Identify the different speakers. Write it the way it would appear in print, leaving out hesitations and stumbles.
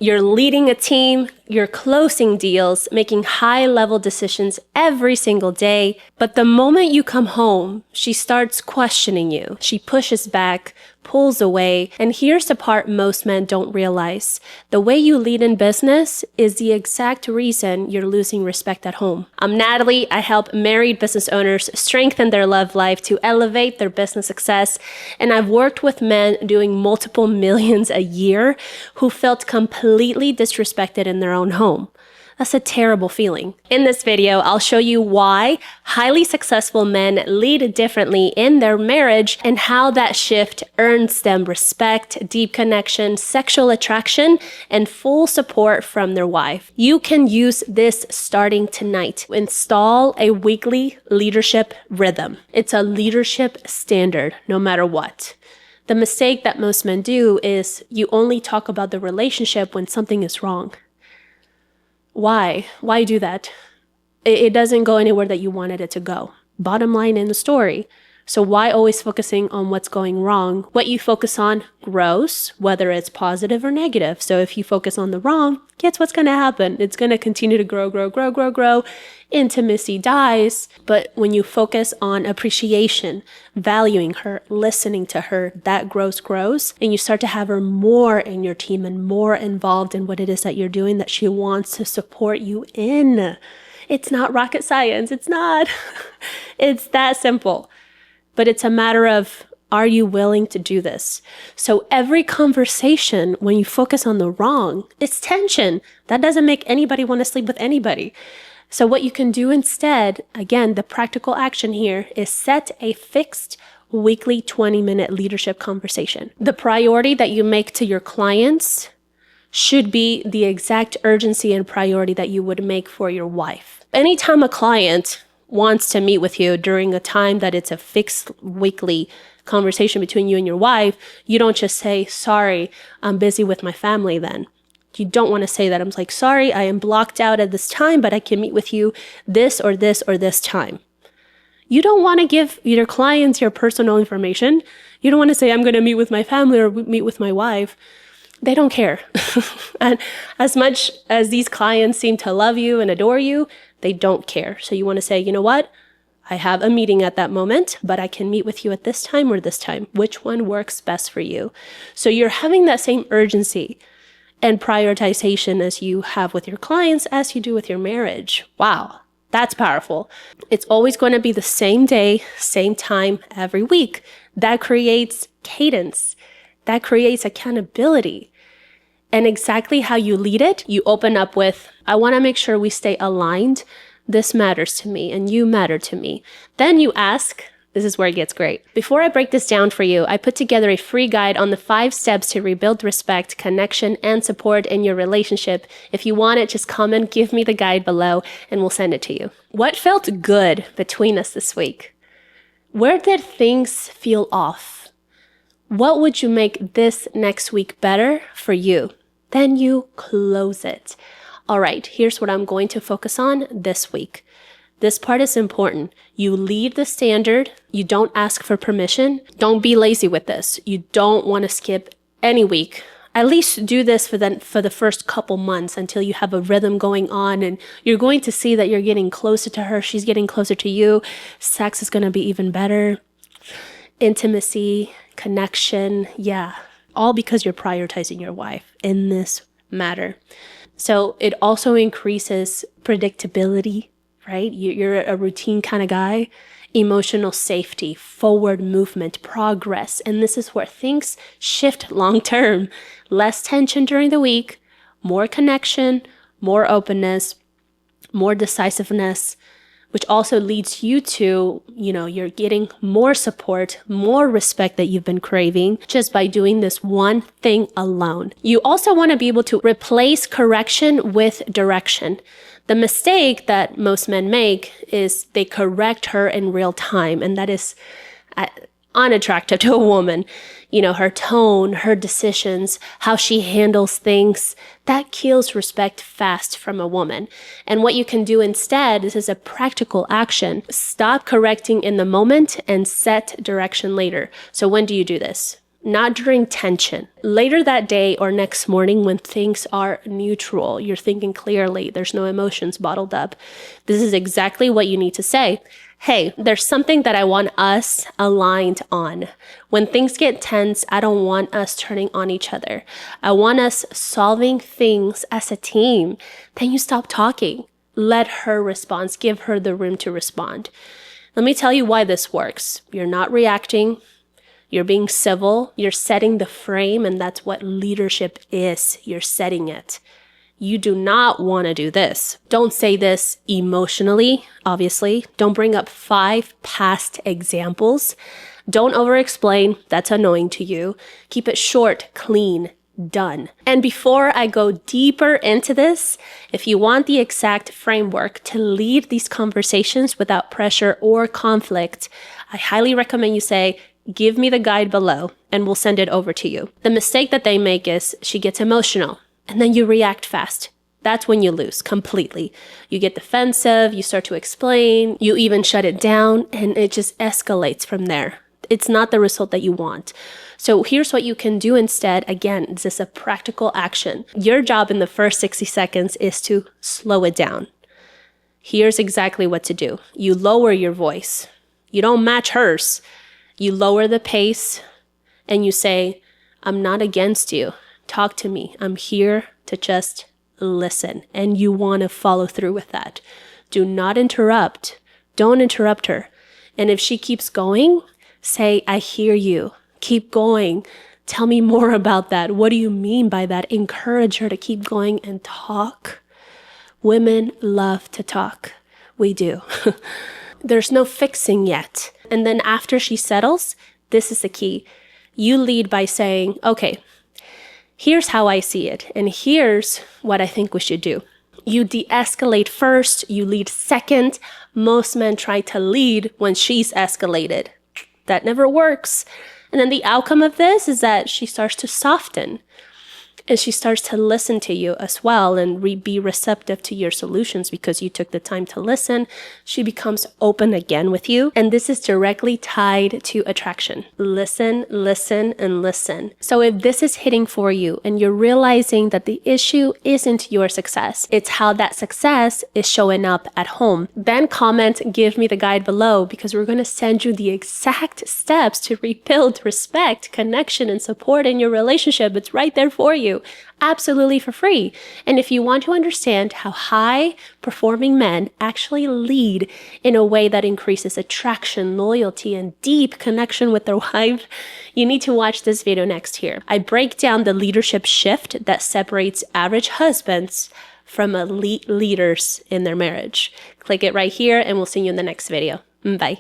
Speaker 1: You're leading a team, you're closing deals, making high-level decisions every single day. But the moment you come home, she starts questioning you. She pushes back, pulls away. And here's the part most men don't realize. The way you lead in business is the exact reason you're losing respect at home. I'm Natalie. I help married business owners strengthen their love life to elevate their business success. And I've worked with men doing multiple millions a year who felt completely disrespected in their own home. That's a terrible feeling. In this video, I'll show you why highly successful men lead differently in their marriage and how that shift earns them respect, deep connection, sexual attraction, and full support from their wife. You can use this starting tonight. Install a weekly leadership rhythm. It's a leadership standard, no matter what. The mistake that most men do is you only talk about the relationship when something is wrong. Why? Why do that? It doesn't go anywhere that you wanted it to go. Bottom line in the story. So why always focusing on what's going wrong? What you focus on grows, whether it's positive or negative. So if you focus on the wrong, guess what's going to happen? It's going to continue to grow. Intimacy dies. But when you focus on appreciation, valuing her, listening to her, that grows. And you start to have her more in your team and more involved in what it is that you're doing that she wants to support you in. It's not rocket science. It's not. It's that simple. But it's a matter of, are you willing to do this? So every conversation, when you focus on the wrong, it's tension. That doesn't make anybody want to sleep with anybody. So what you can do instead, again, the practical action here is set a fixed weekly 20-minute leadership conversation. The priority that you make to your clients should be the exact urgency and priority that you would make for your wife. Anytime a client wants to meet with you during a time that it's a fixed weekly conversation between you and your wife, you don't just say, sorry, I'm busy with my family then. You don't want to say that. I'm like, sorry, I am blocked out at this time, but I can meet with you this or this or this time. You don't want to give your clients your personal information. You don't want to say, I'm going to meet with my family or meet with my wife. They don't care. And as much as these clients seem to love you and adore you, they don't care. So you want to say, you know what? I have a meeting at that moment, but I can meet with you at this time or this time. Which one works best for you? So you're having that same urgency and prioritization as you have with your clients as you do with your marriage. Wow, that's powerful. It's always going to be the same day, same time every week. That creates cadence. That creates accountability. And exactly how you lead it, you open up with, I want to make sure we stay aligned. This matters to me and you matter to me. Then you ask, this is where it gets great. Before I break this down for you, I put together a free guide on the 5 steps to rebuild respect, connection, and support in your relationship. If you want it, just comment, give me the guide below, and we'll send it to you. What felt good between us this week? Where did things feel off? What would you make this next week better for you? Then you close it. All right, here's what I'm going to focus on this week. This part is important. You lead the standard. You don't ask for permission. Don't be lazy with this. You don't want to skip any week. At least do this for the first couple months until you have a rhythm going on and you're going to see that you're getting closer to her. She's getting closer to you. Sex is going to be even better. Intimacy, connection, yeah. All because you're prioritizing your wife in this matter. So it also increases predictability, right? You're a routine kind of guy. Emotional safety, forward movement, progress. And this is where things shift long term. Less tension during the week, more connection, more openness, more decisiveness, which also leads you to, you're getting more support, more respect that you've been craving just by doing this one thing alone. You also want to be able to replace correction with direction. The mistake that most men make is they correct her in real time, and that is unattractive to a woman. Her tone, her decisions, how she handles things, that kills respect fast from a woman. And what you can do instead, this is a practical action. Stop correcting in the moment and set direction later. So when do you do this? not during tension. Later that day or next morning when things are neutral, you're thinking clearly, there's no emotions bottled up. This is exactly what you need to say. Hey, there's something that I want us aligned on. When things get tense, I don't want us turning on each other. I want us solving things as a team. Then you stop talking. Let her respond. Give her the room to respond. Let me tell you why this works. You're not reacting. You're being civil. You're setting the frame, and that's what leadership is. You're setting it. You do not want to do this. Don't say this emotionally, obviously. Don't bring up 5 past examples. Don't over-explain. That's annoying to you. Keep it short, clean, done. And before I go deeper into this, if you want the exact framework to lead these conversations without pressure or conflict, I highly recommend you say, give me the guide below, and we'll send it over to you. The mistake that they make is she gets emotional, and then you react fast. That's when you lose completely. You get defensive, you start to explain, you even shut it down, and it just escalates from there. It's not the result that you want. So here's what you can do instead. Again, this is a practical action. Your job in the first 60 seconds is to slow it down. Here's exactly what to do. You lower your voice. You don't match hers. You lower the pace and you say, I'm not against you. Talk to me. I'm here to just listen. And you want to follow through with that. Do not interrupt. Don't interrupt her. And if she keeps going, say, I hear you. Keep going. Tell me more about that. What do you mean by that? Encourage her to keep going and talk. Women love to talk. We do. There's no fixing yet. And then after she settles, this is the key. You lead by saying, okay, here's how I see it. And here's what I think we should do. You de-escalate first. You lead second. Most men try to lead when she's escalated. That never works. And then the outcome of this is that she starts to soften and she starts to listen to you as well and be receptive to your solutions because you took the time to listen. She becomes open again with you. And this is directly tied to attraction. Listen, listen, and listen. So if this is hitting for you and you're realizing that the issue isn't your success, it's how that success is showing up at home, then comment, give me the guide below, because we're going to send you the exact steps to rebuild respect, connection, and support in your relationship. It's right there for you. Absolutely for free. And if you want to understand how high performing men actually lead in a way that increases attraction, loyalty, and deep connection with their wife, you need to watch this video next here. I break down the leadership shift that separates average husbands from elite leaders in their marriage. Click it right here and we'll see you in the next video. Bye.